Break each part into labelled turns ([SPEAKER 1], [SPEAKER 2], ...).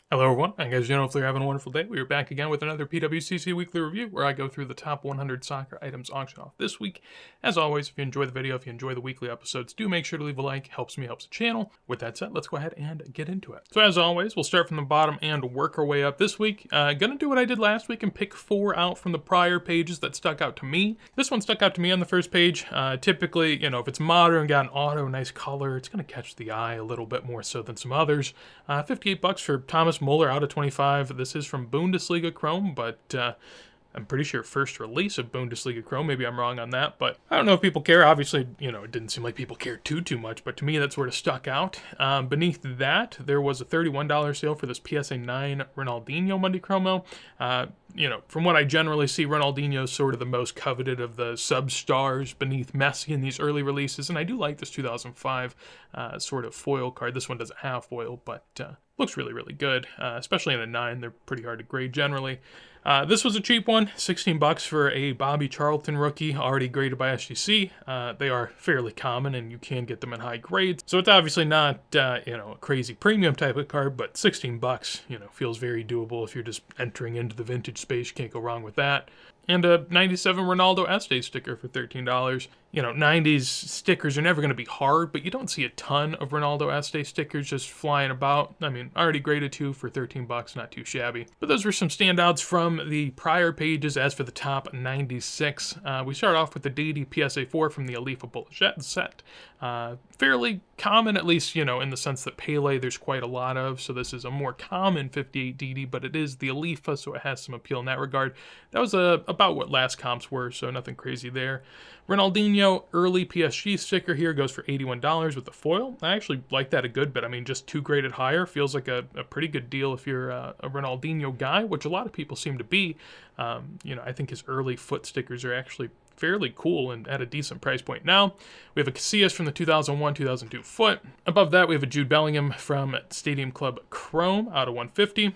[SPEAKER 1] Hello everyone, and guys, hopefully you're having a wonderful day. We are back again with another PWCC weekly review where I go through the top 100 soccer items auction off this week. As always, if you enjoy the video, if you enjoy the weekly episodes, do make sure to leave a like. Helps me, helps the channel. With that said, let's go ahead and get into it. So as always, we'll start from the bottom and work our way up this week. Gonna do what I did last week and pick 4 out from the prior pages that stuck out to me. This one stuck out to me on the first page. Typically, if it's modern, got an auto, nice color, it's gonna catch the eye a little bit more so than some others. 58 bucks for Thomas Muller out of 25. This is from Bundesliga Chrome, but I'm pretty sure first release of Bundesliga Chrome. Maybe I'm wrong on that, but I don't know if people care. Obviously, it didn't seem like people cared too much, but to me, that sort of stuck out. Beneath that, there was a $31 sale for this PSA 9 Ronaldinho Monday Chromo. From what I generally see, Ronaldinho's sort of the most coveted of the sub-stars beneath Messi in these early releases, and I do like this 2005 sort of foil card. This one doesn't have foil, but looks really, really good, especially in a 9. They're pretty hard to grade generally. This was a cheap one, 16 bucks for a Bobby Charlton rookie, already graded by SGC. They are fairly common, and you can get them in high grades. So it's obviously not, a crazy premium type of card, but 16 bucks, feels very doable if you're just entering into the vintage space. You can't go wrong with that. And a 97 Ronaldo Este sticker for $13. 90s stickers are never going to be hard, but you don't see a ton of Ronaldo Este stickers just flying about. I mean, already graded 2 for 13 bucks, not too shabby. But those were some standouts from the prior pages. As for the top 96, we start off with the DD PSA 4 from the Alifa Bullet set. Fairly common, at least, in the sense that Pele there's quite a lot of, so this is a more common 58 DD, but it is the Alifa, so it has some appeal in that regard. That was about what last comps were, so nothing crazy there. Ronaldinho early PSG sticker here goes for $81 with the foil. I actually like that a good bit. I mean, just 2 graded higher feels like a pretty good deal if you're a Ronaldinho guy, which a lot of people seem to be. I think his early foot stickers are actually fairly cool and at a decent price point. Now, we have a Casillas from the 2001-2002 foot. Above that, we have a Jude Bellingham from Stadium Club Chrome out of 150.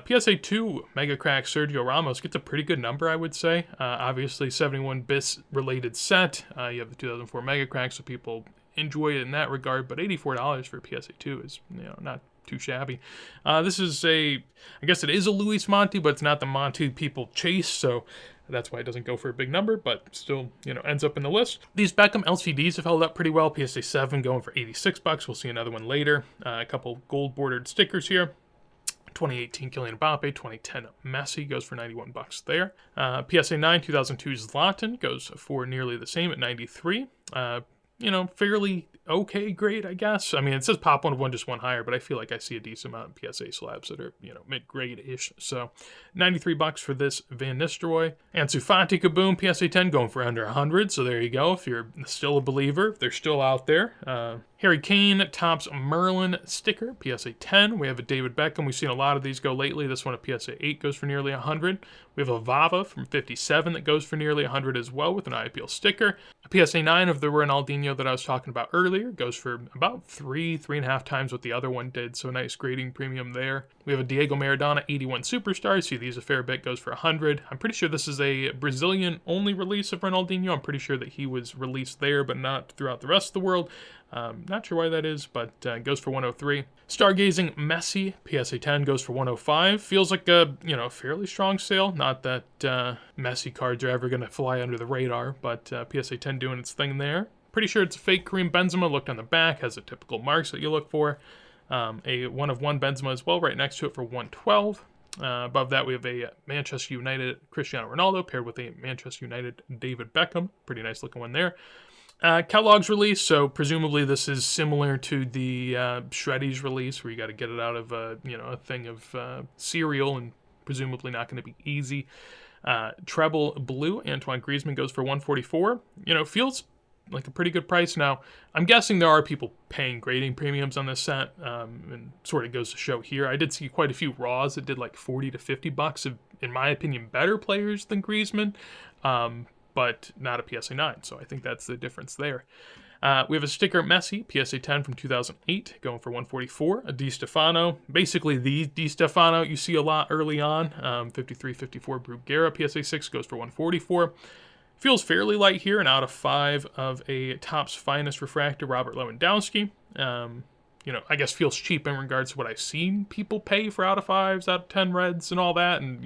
[SPEAKER 1] PSA 2 Mega Crack Sergio Ramos gets a pretty good number, I would say. Obviously, 71 BIS related set. You have the 2004 Mega Crack, so people enjoy it in that regard, but $84 for PSA 2 is, not too shabby. This is I guess it is a Luis Monti, but it's not the Monti people chase, so that's why it doesn't go for a big number, but still, ends up in the list. These Beckham LCDs have held up pretty well. PSA 7 going for 86 bucks. We'll see another one later. A couple gold bordered stickers here. 2018 Kylian Mbappe, 2010 Messi goes for 91 bucks there. PSA 9 2002 Zlatan goes for nearly the same at 93. Fairly okay grade, I guess. I mean, it says pop 1 of 1, just 1 higher, but I feel like I see a decent amount of PSA slabs that are, mid-grade-ish. So, 93 bucks for this Van Nistelrooy. Ansu Fati Kaboom, PSA 10 going for under 100, so there you go. If you're still a believer, they're still out there. Harry Kane, Topps Merlin sticker, PSA 10. We have a David Beckham. We've seen a lot of these go lately. This one at PSA 8 goes for nearly 100. We have a Vava from 57 that goes for nearly 100 as well with an IPL sticker. A PSA 9 of the Ronaldinho that I was talking about earlier goes for about 3.5 times what the other one did, so nice grading premium there. We have a Diego Maradona 81 Superstar. See these a fair bit, goes for 100. I'm pretty sure this is a Brazilian-only release of Ronaldinho. I'm pretty sure that he was released there, but not throughout the rest of the world. Not sure why that is, but goes for 103. Stargazing Messi, PSA 10 goes for 105. Feels like a, fairly strong sale. Not that Messi cards are ever going to fly under the radar, but PSA 10 doing its thing there. Pretty sure it's a fake Karim Benzema. Looked on the back, has the typical marks that you look for. A 1 of 1 Benzema as well, right next to it for 112. Above that, we have a Manchester United Cristiano Ronaldo paired with a Manchester United David Beckham. Pretty nice looking one there. Kellogg's release, so presumably this is similar to the Shreddies release, where you got to get it out of a thing of cereal, and presumably not going to be easy. Treble Blue, Antoine Griezmann goes for 144. Feels like a pretty good price. Now, I'm guessing there are people paying grading premiums on this set, and sort of goes to show here. I did see quite a few raws that did like 40 to 50 bucks of, in my opinion, better players than Griezmann. But not a PSA 9, so I think that's the difference there. We have a sticker Messi, PSA 10 from 2008, going for 144. A Di Stefano, basically the Di Stefano you see a lot early on. 53-54 Bruguera, PSA 6 goes for 144. Feels fairly light here, and out of 5 of a Topps Finest refractor, Robert Lewandowski. I guess feels cheap in regards to what I've seen people pay for out of 5s, out of 10 reds and all that. And,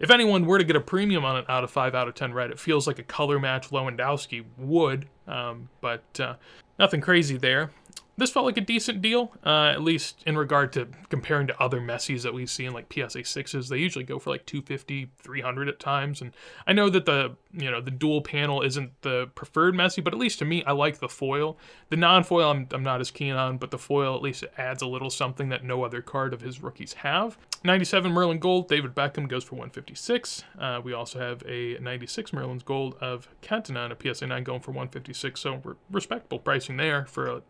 [SPEAKER 1] if anyone were to get a premium on an out of 5, out of 10 red, it feels like a color match Lewandowski would, but nothing crazy there. This felt like a decent deal, at least in regard to comparing to other Messis that we've seen, like PSA 6s. They usually go for like 250, 300 at times. And I know that the dual panel isn't the preferred Messi, but at least to me, I like the foil. The non-foil I'm not as keen on, but the foil, at least it adds a little something that no other card of his rookies have. 97 Merlin Gold, David Beckham goes for 156. We also have a 96 Merlin's Gold of Cantona and a PSA 9 going for 156. So respectable pricing there for a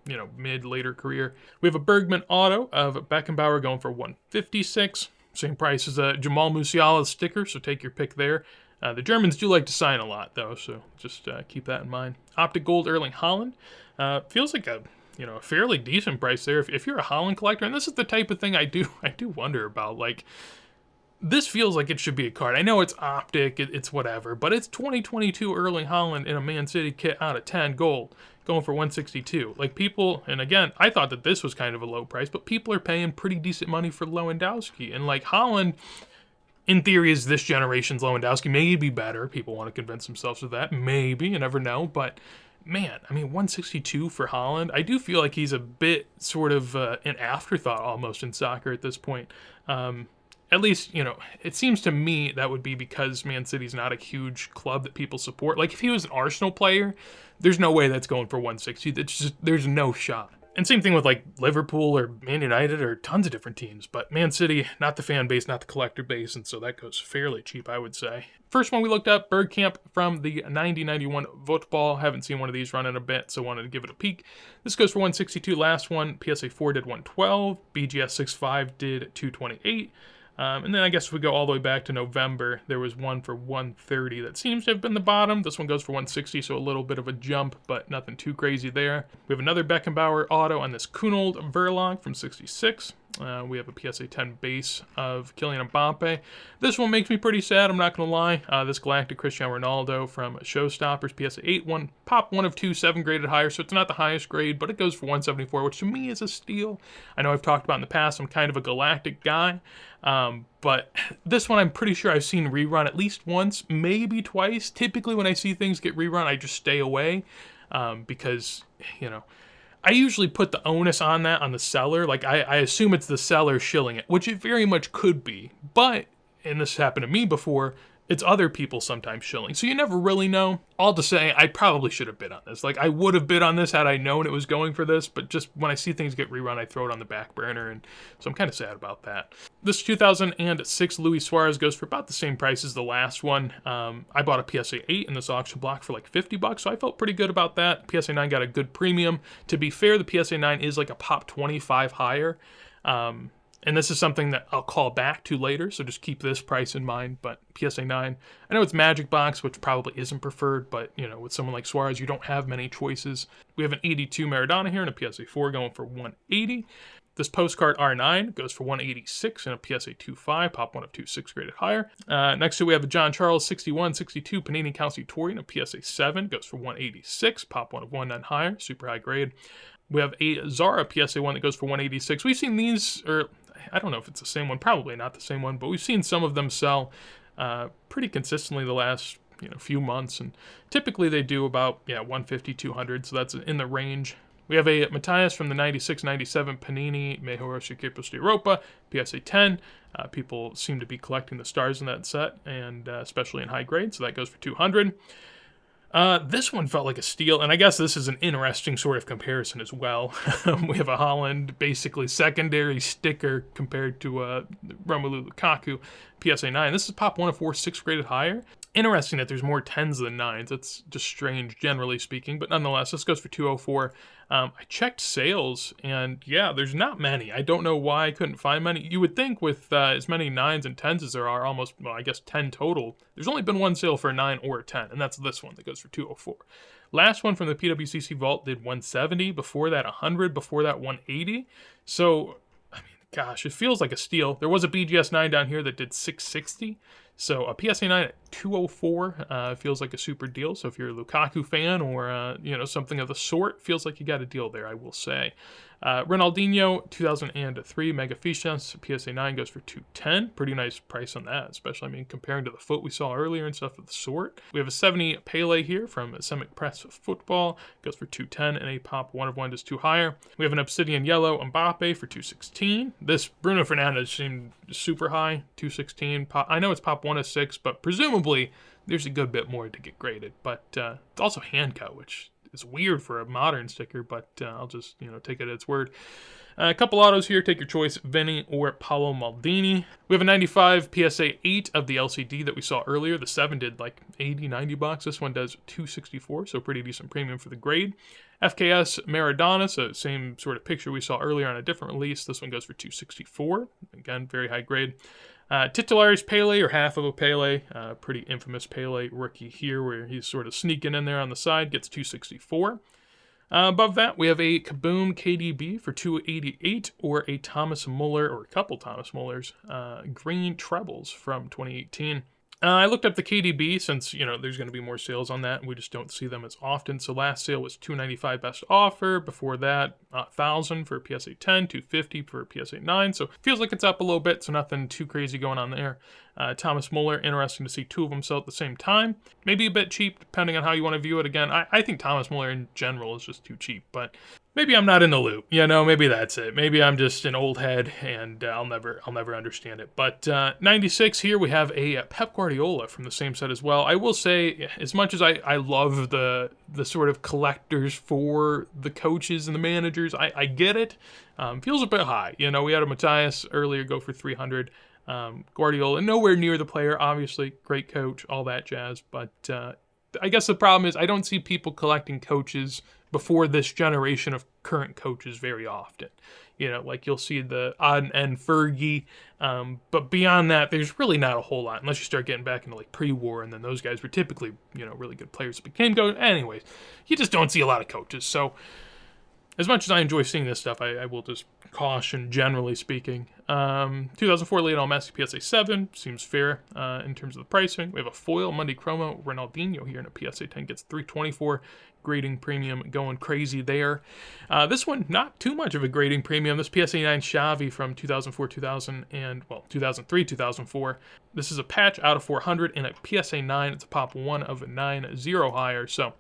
[SPEAKER 1] later career. We have a Bergman Auto of Beckenbauer going for 156. Same price as a Jamal Musiala sticker, so take your pick there. The Germans do like to sign a lot, though, so just keep that in mind. Optic Gold Erling Haaland. Feels like a fairly decent price there. If you're a Haaland collector, and this is the type of thing I do wonder about, like, this feels like it should be a card. I know it's optic, it's whatever, but it's 2022 Erling Haaland in a Man City kit out of 10 gold, going for 162. Like, people, and again, I thought that this was kind of a low price, but people are paying pretty decent money for Lewandowski. And like, Haaland, in theory, is this generation's Lewandowski. Maybe better. People want to convince themselves of that. Maybe, you never know. But man, I mean, 162 for Haaland. I do feel like he's a bit sort of an afterthought almost in soccer at this point. At least, it seems to me that would be because Man City's not a huge club that people support. Like, if he was an Arsenal player, there's no way that's going for 160. There's no shot. And same thing with, like, Liverpool or Man United or tons of different teams. But Man City, not the fan base, not the collector base, and so that goes fairly cheap, I would say. First one we looked up, Bergkamp from the 90-91 Voteball. Haven't seen one of these run in a bit, so wanted to give it a peek. This goes for 162. Last one, PSA 4 did 112. BGS 65 did 228. And then I guess if we go all the way back to November, there was one for 130 that seems to have been the bottom. This one goes for 160, so a little bit of a jump, but nothing too crazy there. We have another Beckenbauer auto on this Kunold Verlag from 66. We have a PSA 10 base of Kylian Mbappe. This one makes me pretty sad, I'm not going to lie. This Galactic Cristiano Ronaldo from Showstoppers, PSA 8, pop 1 of 2, 7 graded higher, so it's not the highest grade, but it goes for 174, which to me is a steal. I know I've talked about in the past, I'm kind of a Galactic guy, but this one I'm pretty sure I've seen rerun at least once, maybe twice. Typically when I see things get rerun, I just stay away, because, I usually put the onus on that on the seller. Like, I assume it's the seller shilling it, which it very much could be. But, and this happened to me before, it's other people sometimes shilling. So you never really know. All to say, I probably should have bid on this. Like, I would have bid on this had I known it was going for this, but just when I see things get rerun, I throw it on the back burner, and so I'm kind of sad about that. This 2006 Luis Suarez goes for about the same price as the last one. I bought a PSA 8 in this auction block for like $50, so I felt pretty good about that. PSA 9 got a good premium. To be fair, the PSA 9 is like a pop 25 higher. And this is something that I'll call back to later, so just keep this price in mind. But PSA 9, I know it's Magic Box, which probably isn't preferred, but, with someone like Suarez, you don't have many choices. We have an 82 Maradona here and a PSA 4 going for 180. This Postcard R9 goes for 186 and a PSA 2.5, pop 1 of 2, 6 graded higher. Next to we have a John Charles 61-62 Panini Calciatore and a PSA 7, goes for 186, pop 1 of 1, 9 higher, super high grade. We have a Zara PSA 1 that goes for 186. We've seen these, or I don't know if it's the same one, probably not the same one, but we've seen some of them sell pretty consistently the last few months, and typically they do about 150, 200, so that's in the range. We have a Matthias from the 96-97 Panini Mejores Equipos de Europa, PSA 10. People seem to be collecting the stars in that set, and especially in high grade, so that goes for 200. This one felt like a steal, and I guess this is an interesting sort of comparison as well. We have a Holland, basically secondary sticker compared to Romelu Lukaku, PSA 9. This is pop 1 of 4, 6 graded higher. Interesting that there's more 10s than 9s. That's just strange, generally speaking, but nonetheless, this goes for 204. I checked sales, and yeah, there's not many. I don't know why I couldn't find many. You would think with as many 9s and 10s as there are, almost, well, I guess 10 total, there's only been one sale for a 9 or a 10, and that's this one that goes for 204. Last one from the PWCC Vault did 170, before that 100, before that 180. So, I mean, gosh, it feels like a steal. There was a BGS 9 down here that did 660. So a PSA 9 at 204 feels like a super deal. So if you're a Lukaku fan or something of the sort, feels like you got a deal there, I will say. Ronaldinho 2003 Mega Fichas PSA 9 goes for 210. Pretty nice price on that, especially comparing to the foot we saw earlier and stuff of the sort. We have a 70 Pele here from Semic Press Football, goes for 210, and a pop 1 of 1 is 2 higher. We have an Obsidian Yellow Mbappe for 216. This Bruno Fernandes seemed super high, 216. I know it's pop 1 of 6, but presumably there's a good bit more to get graded. But it's also hand cut, which is weird for a modern sticker, but I'll just take it at its word. A couple autos here, take your choice, Vinny or Paolo Maldini. We have a 95 PSA 8 of the LCD that we saw earlier. The 7 did like 80, 90 bucks. This one does 264, so pretty decent premium for the grade. FKS Maradona, so same sort of picture we saw earlier on a different release. This one goes for 264. Again, very high grade. Titularis Pele, or half of a Pele, pretty infamous Pele rookie here, where he's sort of sneaking in there on the side, gets 264. Above that, we have a Kaboom KDB for 288, or a Thomas Muller, or a couple Thomas Mullers, green trebles from 2018. I looked up the KDB since, there's going to be more sales on that, and we just don't see them as often. So last sale was $295 best offer. Before that, $1,000 for PSA 10, $250 for PSA 9. So feels like it's up a little bit, so nothing too crazy going on there. Thomas Muller, interesting to see two of them sell at the same time. Maybe a bit cheap, depending on how you want to view it. Again, I think Thomas Muller in general is just too cheap, but maybe I'm not in the loop. Maybe that's it. Maybe I'm just an old head, and I'll never understand it. But 96 here, we have a Pep Guardiola from the same set as well. I will say, as much as I love the sort of collectors for the coaches and the managers, I get it. Feels a bit high. We had a Matthias earlier go for 300. Guardiola, nowhere near the player, obviously, great coach, all that jazz. But I guess the problem is I don't see people collecting coaches before this generation of current coaches very often. Like you'll see the odd end Fergie, but beyond that, there's really not a whole lot, unless you start getting back into like pre-war, and then those guys were typically, really good players that became coaches. Anyways, you just don't see a lot of coaches. So as much as I enjoy seeing this stuff, I will just caution, generally speaking. 2004 Lionel Messi PSA 7 seems fair in terms of the pricing. We have a foil Monday Chromo Ronaldinho here in a PSA 10, gets 324. Grading premium going crazy there. This one, not too much of a grading premium. This PSA 9 Xavi from 2003, 2004. This is a patch out of 400 and a PSA 9. It's a pop 1 of 9, 0 higher. So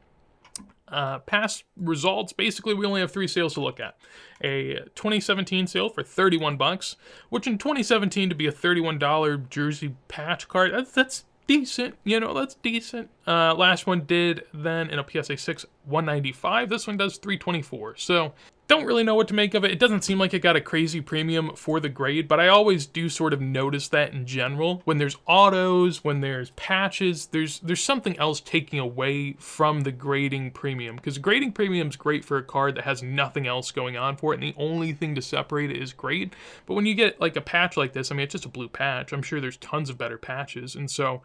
[SPEAKER 1] past results, basically we only have 3 sales to look at. A 2017 sale for 31 bucks, which in 2017 to be a $31 jersey patch card, that's decent, that's decent. Last one did then in a PSA 6, 195. This one does 324. So don't really know what to make of it. It doesn't seem like it got a crazy premium for the grade, but I always do sort of notice that in general. When there's autos, when there's patches, there's something else taking away from the grading premium, because grading premium is great for a card that has nothing else going on for it, and the only thing to separate it is grade. But when you get like a patch like this, it's just a blue patch. I'm sure there's tons of better patches, and so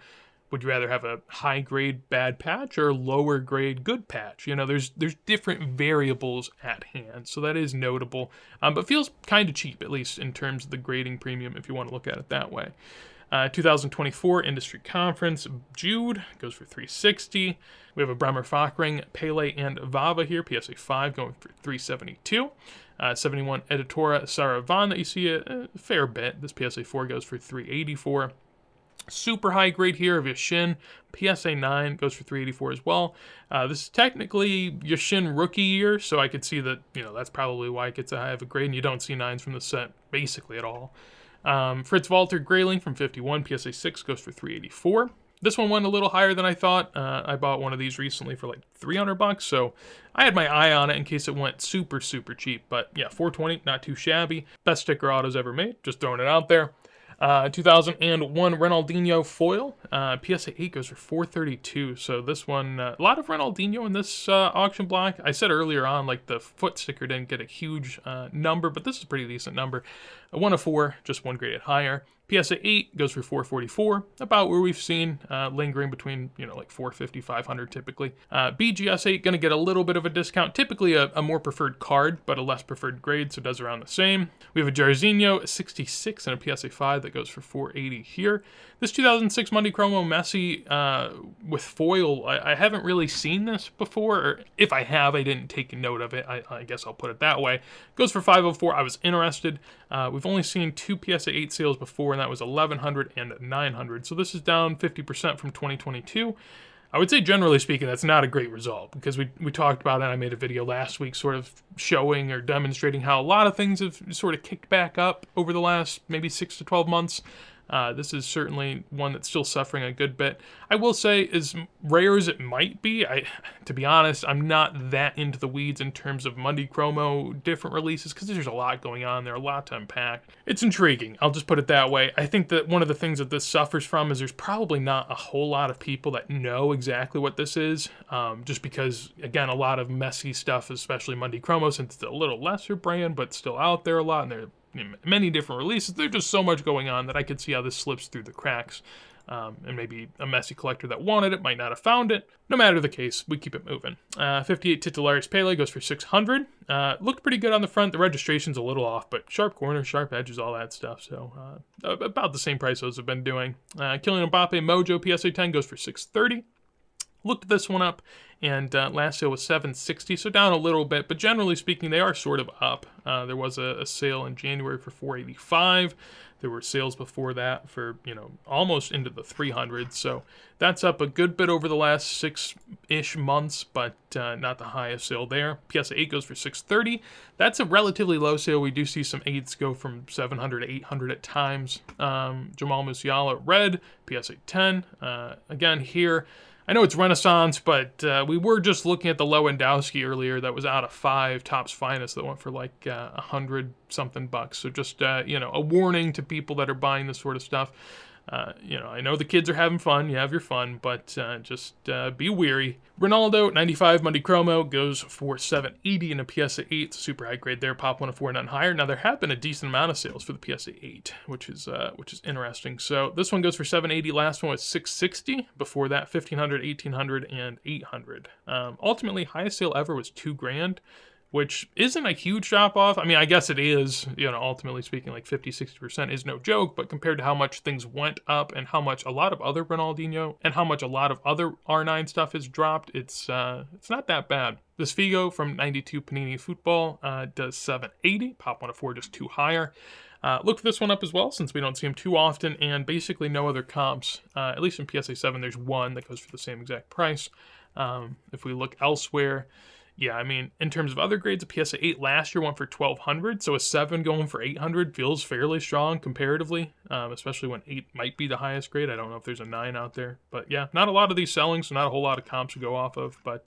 [SPEAKER 1] would you rather have a high grade bad patch or a lower grade good patch? There's different variables at hand, so that is notable, but feels kind of cheap, at least in terms of the grading premium, if you want to look at it that way. 2024 Industry Conference Jude goes for 360. We have a Bremer Fakring, Pele, and Vava here, PSA 5 going for 372. 71 Editora Saravan that you see a fair bit. This PSA 4 goes for 384. Super high grade here of Yashin, PSA 9 goes for 384 as well. This is technically Yashin rookie year, so I could see that, that's probably why it gets a high of a grade, and you don't see 9s from the set basically at all. Fritz Walter Grayling from 51, PSA 6 goes for 384. This one went a little higher than I thought. I bought one of these recently for like 300 bucks, so I had my eye on it in case it went super, super cheap. But yeah, 420, not too shabby. Best sticker autos ever made, just throwing it out there. 2001 Ronaldinho foil, PSA 8 goes for 432. So this one, a lot of Ronaldinho in this auction block. I said earlier on, like the foot sticker didn't get a huge number, but this is a pretty decent number. A 1 of 4, just one graded higher. PSA 8 goes for 444, about where we've seen, lingering between, like 450, 500 typically. BGS 8 going to get a little bit of a discount, typically a more preferred card, but a less preferred grade, so it does around the same. We have a Jairzinho 66 and a PSA 5 that goes for 480 here. This 2006 Monday Chromo Messi with foil, I haven't really seen this before, or if I have, I didn't take a note of it. I guess I'll put it that way. Goes for 504. I was interested. We've only seen 2 PSA 8 sales before, and that was 1100 and 900. So this is down 50% from 2022. I would say, generally speaking, that's not a great result, because we talked about it. I made a video last week sort of showing or demonstrating how a lot of things have sort of kicked back up over the last maybe 6 to 12 months. This is certainly one that's still suffering a good bit. I will say, as rare as it might be, to be honest, I'm not that into the weeds in terms of Monday Chromo different releases, because there's a lot going on there, a lot to unpack. It's intriguing, I'll just put it that way. I think that one of the things that this suffers from is there's probably not a whole lot of people that know exactly what this is, just because, again, a lot of Messi stuff, especially Monday Chromo, since it's a little lesser brand, but still out there a lot, and they're many different releases. There's just so much going on that I could see how this slips through the cracks. And maybe a Messi collector that wanted it might not have found it. No matter the case, we keep it moving. 58 Titularis Pele goes for 600. Looked pretty good on the front. The registration's a little off, but sharp corners, sharp edges, all that stuff. So about the same price those have been doing. Kylian Mbappe Mojo PSA 10 goes for 630. Looked this one up, and last sale was 760, so down a little bit, but generally speaking, they are sort of up. There was a sale in January for 485. There were sales before that for, almost into the 300s, so that's up a good bit over the last 6-ish months, but not the highest sale there. PSA 8 goes for 630. That's a relatively low sale. We do see some 8s go from 700 to 800 at times. Jamal Musiala Red, PSA 10. Again, here, I know it's Renaissance, but we were just looking at the Lewandowski earlier that was out of 5 Topps Finest that went for like $100-something bucks. So just, a warning to people that are buying this sort of stuff. I know the kids are having fun. You have your fun, but just be wary. Ronaldo, 95 Monday Chromo, goes for 780 in a PSA 8. It's a super high grade there. Pop 1 of 4, none higher. Now, there have been a decent amount of sales for the PSA 8, which is interesting. So this one goes for 780. Last one was 660. Before that, 1500, 1800, and 800. Ultimately, highest sale ever was $2,000. Which isn't a huge drop-off. I mean, I guess it is, ultimately speaking, like 50-60% is no joke, but compared to how much things went up and how much a lot of other Ronaldinho and how much a lot of other R9 stuff has dropped, it's not that bad. This Figo from 92 Panini Football does 780, Pop 1 of 4, just 2 higher. Looked this one up as well, since we don't see them too often, and basically no other comps. At least in PSA 7, there's one that goes for the same exact price. If we look elsewhere, yeah, I mean, in terms of other grades, a PSA 8 last year went for 1,200, so a 7 going for 800 feels fairly strong comparatively, especially when 8 might be the highest grade. I don't know if there's a 9 out there, but yeah, not a lot of these selling, so not a whole lot of comps to go off of, but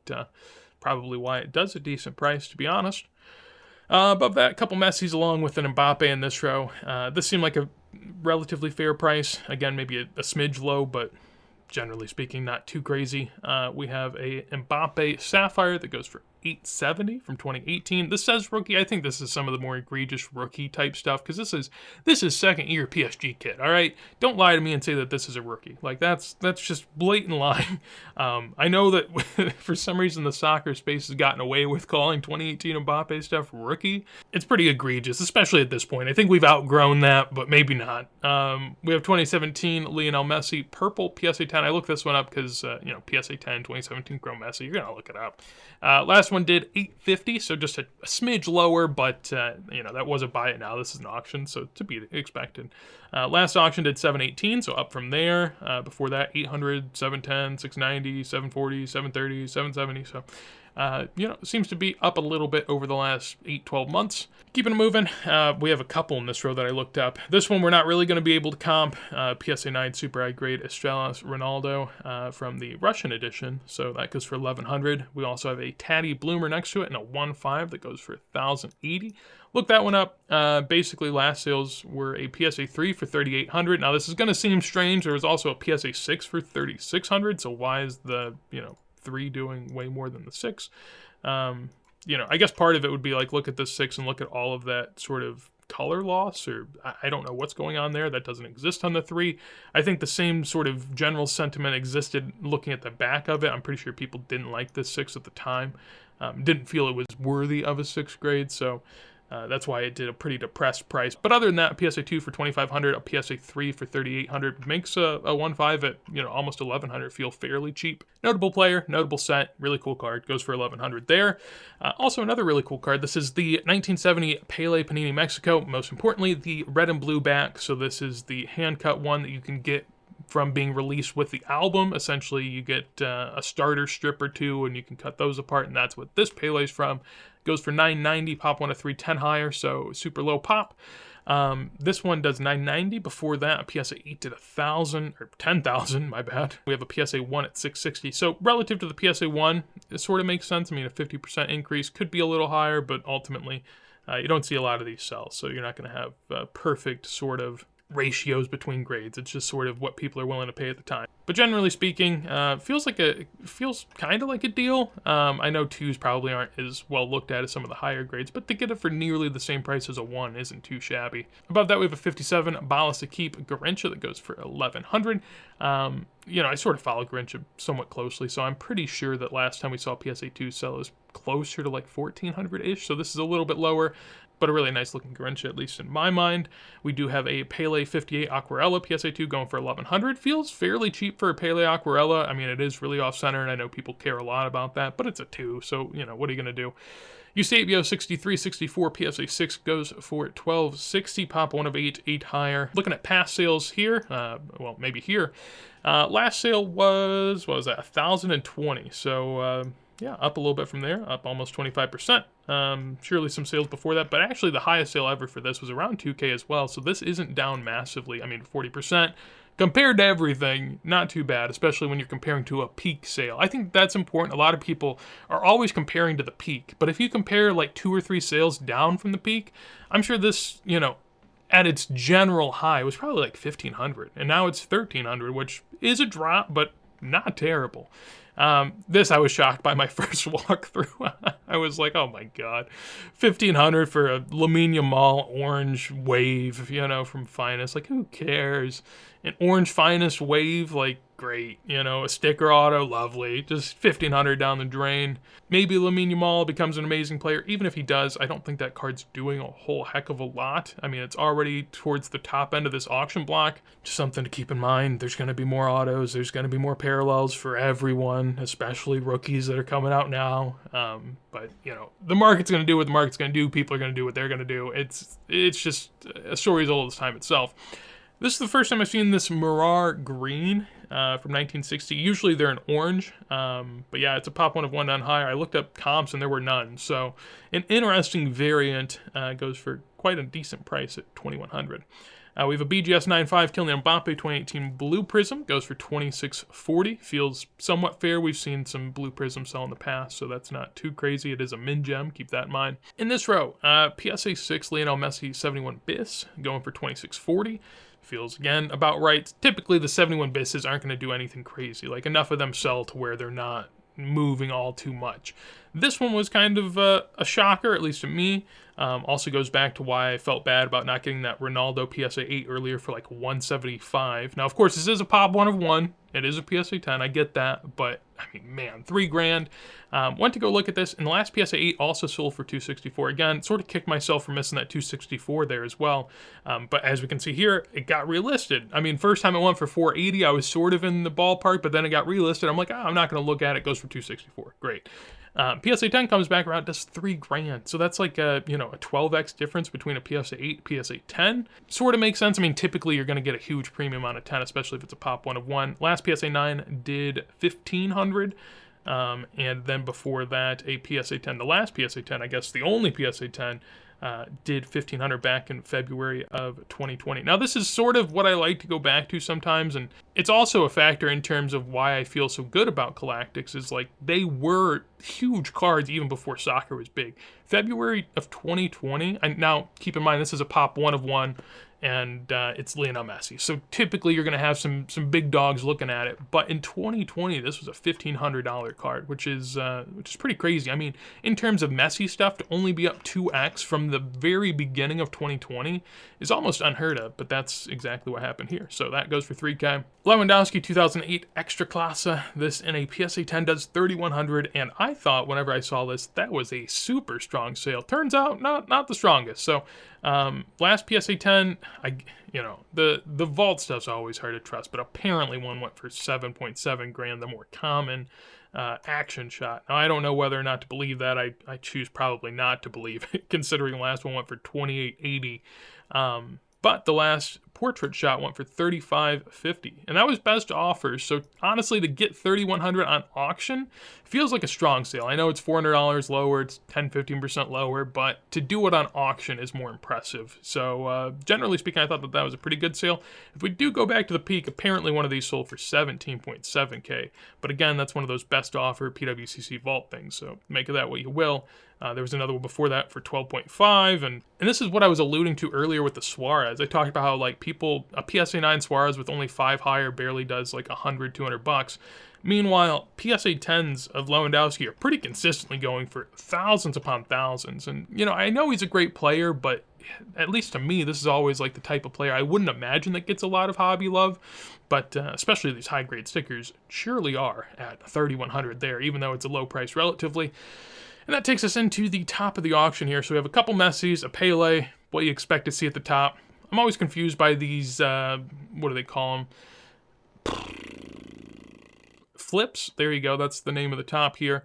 [SPEAKER 1] probably why it does a decent price, to be honest. Above that, a couple Messis along with an Mbappe in this row. This seemed like a relatively fair price. Again, maybe a smidge low, but generally speaking, not too crazy. We have a Mbappe Sapphire that goes for $870 from 2018. This says rookie. I think this is some of the more egregious rookie type stuff, because this is second year PSG kit. All right, don't lie to me and say that this is a rookie. Like that's just blatant lying. I know that for some reason the soccer space has gotten away with calling 2018 Mbappe stuff rookie. It's pretty egregious, especially at this point. I think we've outgrown that, but maybe not. We have 2017 Lionel Messi purple PSA 10. I looked this one up because PSA 10 2017 Chrome Messi. You're gonna look it up. Last one did $850, so just a smidge lower, but that was a buy it now. This is an auction, so to be expected. Last auction did $718, so up from there. Before that, $800, $710, $690, $740, $730, $770. So seems to be up a little bit over the last 8-12 months. Keeping it moving, we have a couple in this row that I looked up. This one we're not really going to be able to comp. PSA 9 Super High Grade Estrelas Ronaldo from the Russian edition, so that goes for $1,100. We also have a Tatty Bloomer next to it and a 1.5 that goes for $1,080. Look that one up. Basically, last sales were a PSA 3 for $3,800. Now, this is going to seem strange. There was also a PSA 6 for $3,600. So why is the 3 doing way more than the 6? I guess part of it would be like, look at the 6 and look at all of that sort of color loss, or I don't know what's going on there. That doesn't exist on the 3. I think the same sort of general sentiment existed looking at the back of it. I'm pretty sure people didn't like this 6 at the time, didn't feel it was worthy of a 6th grade, so that's why it did a pretty depressed price. But other than that, PSA 2 for $2,500, a PSA 3 for $3,800 makes a 1.5 at almost $1,100 feel fairly cheap. Notable player, notable set, really cool card, goes for $1,100 there. Also another really cool card. This is the 1970 Pele Panini Mexico. Most importantly, the red and blue back. So this is the hand cut one that you can get from being released with the album. Essentially, you get a starter strip or 2, and you can cut those apart, and that's what this Pele's from. Goes for $990, pop 1 to 310 higher, so super low pop. This one does $990. Before that, a PSA 8 did 1,000, or 10,000, my bad. We have a PSA 1 at $660. So relative to the PSA 1, it sort of makes sense. I mean, a 50% increase could be a little higher, but ultimately, you don't see a lot of these sell, so you're not going to have perfect sort of ratios between grades. It's just sort of what people are willing to pay at the time. But generally speaking, feels kind of like a deal. I know 2s probably aren't as well looked at as some of the higher grades, but to get it for nearly the same price as a 1 isn't too shabby. Above that, we have a 57 Balas to Keep Garincha that goes for $1,100. I sort of follow Garincha somewhat closely, so I'm pretty sure that last time we saw PSA 2 sell is closer to like 1,400-ish, so this is a little bit lower, but a really nice looking Garincha, at least in my mind. We do have a Pele 58 Aquarella PSA 2 going for $1,100. Feels fairly cheap for a Pele Aquarella. I mean, it is really off-center, and I know people care a lot about that, but it's a 2, so, what are you going to do? Eusebio 6364 PSA 6 goes for $1,260, pop 1 of 8, 8 higher. Looking at past sales here, maybe here. Last sale was, what was that, 1,020, so yeah, up a little bit from there, up almost 25%. Surely some sales before that, but actually the highest sale ever for this was around 2K as well, so this isn't down massively. I mean, 40%. Compared to everything, not too bad, especially when you're comparing to a peak sale. I think that's important. A lot of people are always comparing to the peak, but if you compare like 2 or 3 sales down from the peak, I'm sure this, at its general high was probably like 1,500, and now it's 1,300, which is a drop, but not terrible. This I was shocked by my first walkthrough. I was like, oh my god, 1,500 for a Lamine Yamal orange wave, from Finest. Like, who cares? An orange Finest wave, like, great. A sticker auto, lovely. Just 1,500 down the drain. Maybe Lamine Yamal becomes an amazing player. Even if he does, I don't think that card's doing a whole heck of a lot. I mean, it's already towards the top end of this auction block. Just something to keep in mind. There's going to be more autos. There's going to be more parallels for everyone, especially rookies that are coming out now. But, the market's going to do what the market's going to do. People are going to do what they're going to do. It's just a story as old as time itself. This is the first time I've seen this Mirar green from 1960. Usually they're in orange, but yeah, it's a pop 1 of 1 down higher. I looked up comps and there were none. So an interesting variant goes for quite a decent price at $2,100. We have a BGS 9.5 Kylian Mbappe 2018 Blue Prism, goes for $2,640. Feels somewhat fair. We've seen some Blue Prism sell in the past, so that's not too crazy. It is a min gem, keep that in mind. In this row, PSA 6 Lionel Messi 71 bis, going for $2,640. Feels, again, about right. Typically, the 71 bises aren't going to do anything crazy. Like, enough of them sell to where they're not moving all too much. This one was kind of a shocker, at least to me. Also goes back to why I felt bad about not getting that Ronaldo PSA 8 earlier for like $175. Now, of course, this is a pop 1 of 1. It is a PSA 10, I get that, but I mean, man, $3,000. Went to go look at this, and the last PSA 8 also sold for $264. Again, sort of kicked myself for missing that $264 there as well. But as we can see here, it got relisted. I mean, first time it went for $480, I was sort of in the ballpark, but then it got relisted. I'm like, I'm not going to look at it. It goes for $264. Great. PSA 10 comes back around, does $3,000. So that's like a 12x difference between a PSA 8 and PSA 10. Sort of makes sense. I mean, typically you're going to get a huge premium on a 10, especially if it's a pop 1 of 1. Last PSA 9 did $1,500. And then before that, a PSA 10, the last PSA 10, I guess the only PSA 10, did 1,500 back in February of 2020. Now, this is sort of what I like to go back to sometimes, and it's also a factor in terms of why I feel so good about Galactics, is like they were huge cards even before soccer was big. February of 2020, and now keep in mind this is a pop 1 of 1, and it's Lionel Messi. So typically you're going to have some big dogs looking at it. But in 2020, this was a $1,500 card, which is pretty crazy. I mean, in terms of Messi stuff, to only be up 2x from the very beginning of 2020 is almost unheard of. But that's exactly what happened here. So that goes for 3K. Lewandowski 2008 Extra Classe. This in a PSA 10 does 3,100, and I thought whenever I saw this that was a super strong sale. Turns out not the strongest. So last PSA 10, the vault stuff's always hard to trust, but apparently one went for 7.7 grand, the more common action shot. Now I don't know whether or not to believe that. I choose probably not to believe it, considering the last one went for 28.80. But the last portrait shot went for $35.50, and that was best offers. So honestly, to get $3,100 on auction feels like a strong sale. I know it's $400 lower, it's 10-15% lower, but to do it on auction is more impressive. So generally speaking, I thought that was a pretty good sale. If we do go back to the peak, apparently one of these sold for 17.7K, but again, that's one of those best offer PWCC vault things, so make of that what you will. There was another one before that for 12.5, and this is what I was alluding to earlier with the Suarez. I talked about how like people, a PSA 9 Suarez with only 5 higher barely does like $100-200. Meanwhile, PSA 10s of Lewandowski are pretty consistently going for thousands upon thousands. And I know he's a great player, but at least to me, this is always like the type of player I wouldn't imagine that gets a lot of hobby love, but especially these high grade stickers surely are at 3,100 there, even though it's a low price relatively. And that takes us into the top of the auction here. So we have a couple Messis, a Pele, what you expect to see at the top. I'm always confused by these, what do they call them? Flips. There you go. That's the name of the top here.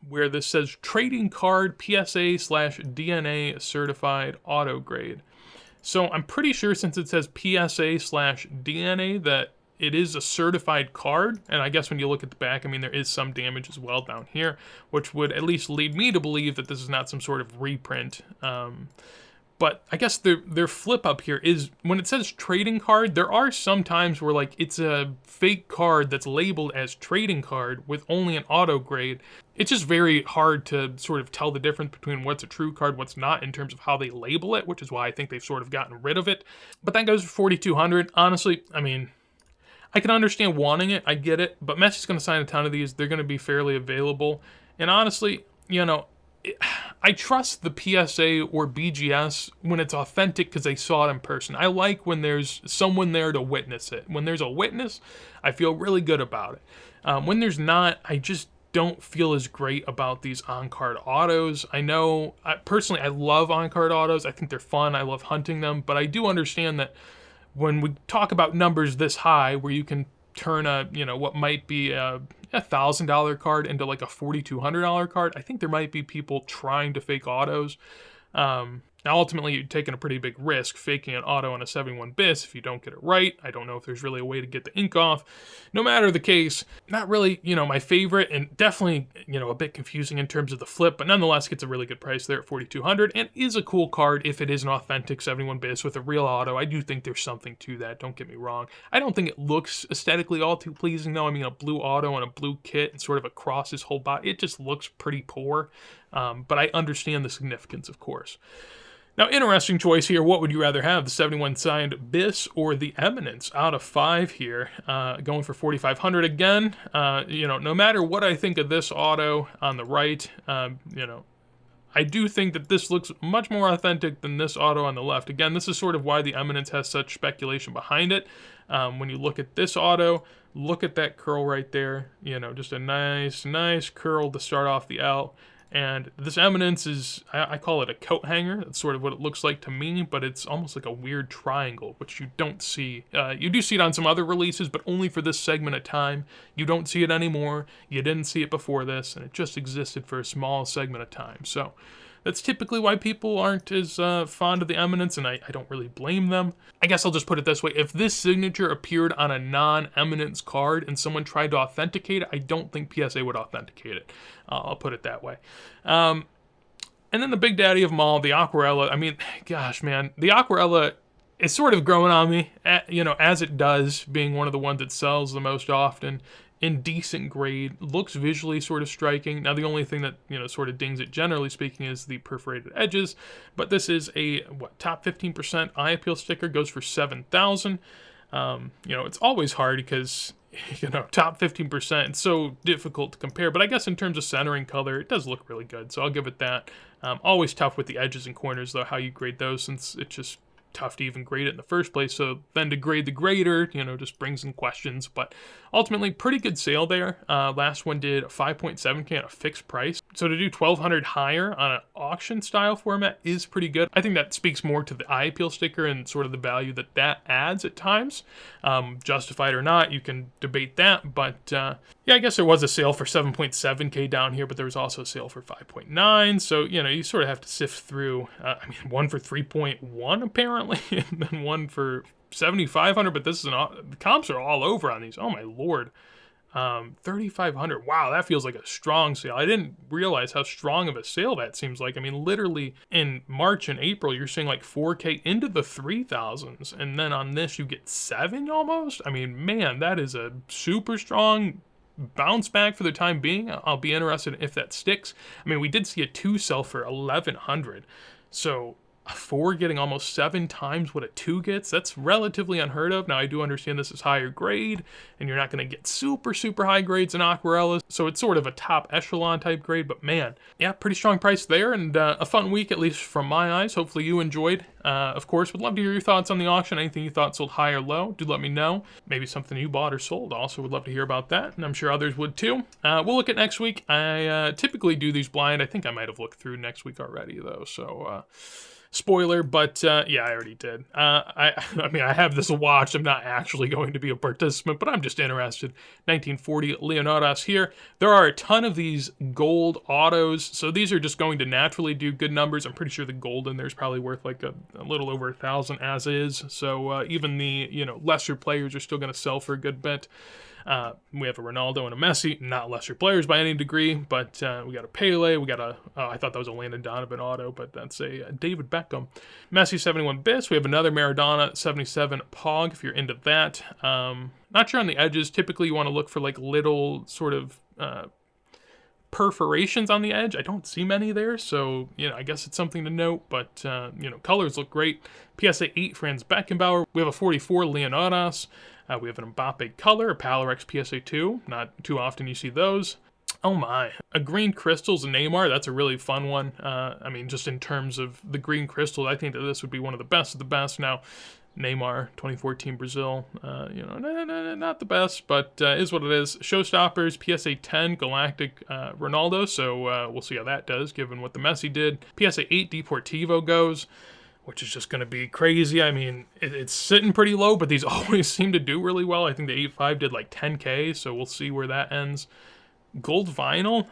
[SPEAKER 1] Where this says trading card PSA/DNA certified auto grade. So I'm pretty sure since it says PSA/DNA that it is a certified card, and I guess when you look at the back, I mean, there is some damage as well down here, which would at least lead me to believe that this is not some sort of reprint. But I guess their flip up here is, when it says trading card, there are some times where like it's a fake card that's labeled as trading card with only an auto grade. It's just very hard to sort of tell the difference between what's a true card, what's not, in terms of how they label it, which is why I think they've sort of gotten rid of it. But that goes for 4,200. Honestly, I mean, I can understand wanting it, I get it, but Messi's going to sign a ton of these. They're going to be fairly available. And honestly, I trust the PSA or BGS when it's authentic because they saw it in person. I like when there's someone there to witness it. When there's a witness, I feel really good about it. When there's not, I just don't feel as great about these on-card autos. I know, personally, I love on-card autos. I think they're fun. I love hunting them, but I do understand that when we talk about numbers this high, where you can turn a, what might be a $1,000 card into like a $4,200 card, I think there might be people trying to fake autos. Now, ultimately, you're taking a pretty big risk faking an auto on a 71 bis if you don't get it right. I don't know if there's really a way to get the ink off. No matter the case, not really, my favorite, and definitely, a bit confusing in terms of the flip, but nonetheless gets a really good price there at 4,200 and is a cool card if it is an authentic 71 bis with a real auto. I do think there's something to that, don't get me wrong. I don't think it looks aesthetically all too pleasing, though. I mean, a blue auto and a blue kit and sort of across his whole body, it just looks pretty poor, but I understand the significance, of course. Now, interesting choice here. What would you rather have, the 71 signed bis or the Eminence? Out of 5 here, going for 4,500 again. No matter what I think of this auto on the right, I do think that this looks much more authentic than this auto on the left. Again, this is sort of why the Eminence has such speculation behind it. When you look at this auto, look at that curl right there. Just a nice curl to start off the L. And this Eminence is, I call it a coat hanger. That's sort of what it looks like to me, but it's almost like a weird triangle, which you don't see. You do see it on some other releases, but only for this segment of time. You don't see it anymore. You didn't see it before this, and it just existed for a small segment of time. So that's typically why people aren't as fond of the Eminence, and I don't really blame them. I guess I'll just put it this way. If this signature appeared on a non-Eminence card and someone tried to authenticate it, I don't think PSA would authenticate it. I'll put it that way. And then the big daddy of them all, the Aquarella. I mean, gosh, man, the Aquarella is sort of growing on me, as it does, being one of the ones that sells the most often. In decent grade, looks visually sort of striking. Now, the only thing that, sort of dings it, generally speaking, is the perforated edges. But this is a, top 15% eye appeal sticker, goes for $7,000. It's always hard because, top 15%, it's so difficult to compare. But I guess in terms of centering color, it does look really good. So I'll give it that. Always tough with the edges and corners, though, how you grade those, since it's just tough to even grade it in the first place. So then to grade the grader, just brings in questions. But ultimately, pretty good sale there. Last one did 5.7K on a fixed price. So to do 1,200 higher on an auction style format is pretty good. I think that speaks more to the eye appeal sticker and sort of the value that adds at times. Justified or not, you can debate that. But yeah, I guess there was a sale for 7.7K down here, but there was also a sale for 5.9. So, you sort of have to sift through. One for 3.1 apparently. And then one for 7,500, but this is the comps are all over on these. Oh my lord. 3,500. Wow, that feels like a strong sale. I didn't realize how strong of a sale that seems like. I mean, literally in March and April, you're seeing like 4K into the 3,000s, and then on this you get 7 almost. I mean, man, that is a super strong bounce back for the time being. I'll be interested if that sticks. I mean, we did see a 2 sell for 1,100, so a 4 getting almost 7 times what a 2 gets, that's relatively unheard of. Now, I do understand this is higher grade, and you're not going to get super, super high grades in Aquarellas, so it's sort of a top echelon type grade, but man, yeah, pretty strong price there, and a fun week, at least from my eyes. Hopefully you enjoyed. Of course, would love to hear your thoughts on the auction. Anything you thought sold high or low, do let me know. Maybe something you bought or sold, also would love to hear about that, and I'm sure others would too. We'll look at next week. I typically do these blind. I think I might have looked through next week already, though, so spoiler, but yeah, I already did. I mean, I have this watched. I'm not actually going to be a participant, but I'm just interested. 1940 Leonidas here. There are a ton of these gold autos, so these are just going to naturally do good numbers. I'm pretty sure the gold in there is probably worth like a little over 1,000 as is. So even the lesser players are still going to sell for a good bit. We have a Ronaldo and a Messi, not lesser players by any degree, but we got a Pele, we got I thought that was a Landon Donovan auto, but that's a David Beckham. Messi 71 bits, we have another Maradona 77 Pog, if you're into that. Not sure on the edges, typically you want to look for like little sort of perforations on the edge. I don't see many there, so I guess it's something to note, but colors look great. PSA 8 Franz Beckenbauer, we have a 44 Leonidas. We have an Mbappe color, a Palarex PSA 2. Not too often you see those. Oh my. A green crystals Neymar, that's a really fun one. I mean, just in terms of the green crystal, I think that this would be one of the best of the best. Now, Neymar, 2014 Brazil, not the best, but is what it is. Showstoppers, PSA 10 Galactic Ronaldo, so we'll see how that does, given what the Messi did. PSA 8 Deportivo goes, which is just going to be crazy. I mean, it's sitting pretty low, but these always seem to do really well. I think the 8.5 did like 10K, so we'll see where that ends. Gold vinyl,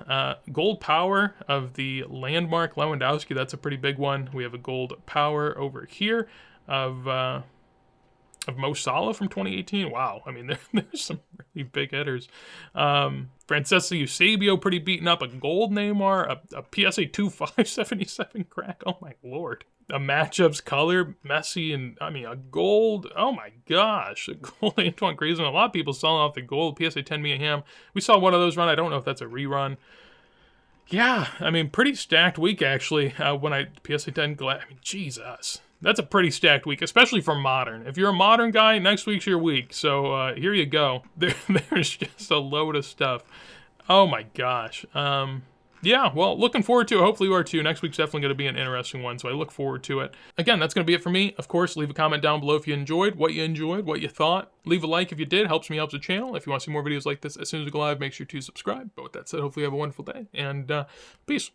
[SPEAKER 1] gold power of the Landmark Lewandowski, that's a pretty big one. We have a gold power over here of Mo Salah from 2018. Wow, I mean, there's some really big hitters. Francesco Eusebio pretty beaten up. A gold Neymar, a PSA 2.577 crack. Oh my lord. A matchups color, Messi, and I mean a gold. Oh my gosh, a gold Antoine Griezmann. A lot of people selling off the gold PSA 10 Mia Hamm. We saw one of those run. I don't know if that's a rerun. Yeah, I mean pretty stacked week actually. When I PSA 10 I mean Jesus. That's a pretty stacked week, especially for Modern. If you're a Modern guy, next week's your week. So here you go. There's just a load of stuff. Oh my gosh. Yeah, well, looking forward to it. Hopefully you are too. Next week's definitely going to be an interesting one, so I look forward to it. Again, that's going to be it for me. Of course, leave a comment down below if you enjoyed, what you thought. Leave a like if you did. Helps me, helps the channel. If you want to see more videos like this as soon as we go live, make sure to subscribe. But with that said, hopefully you have a wonderful day, and peace.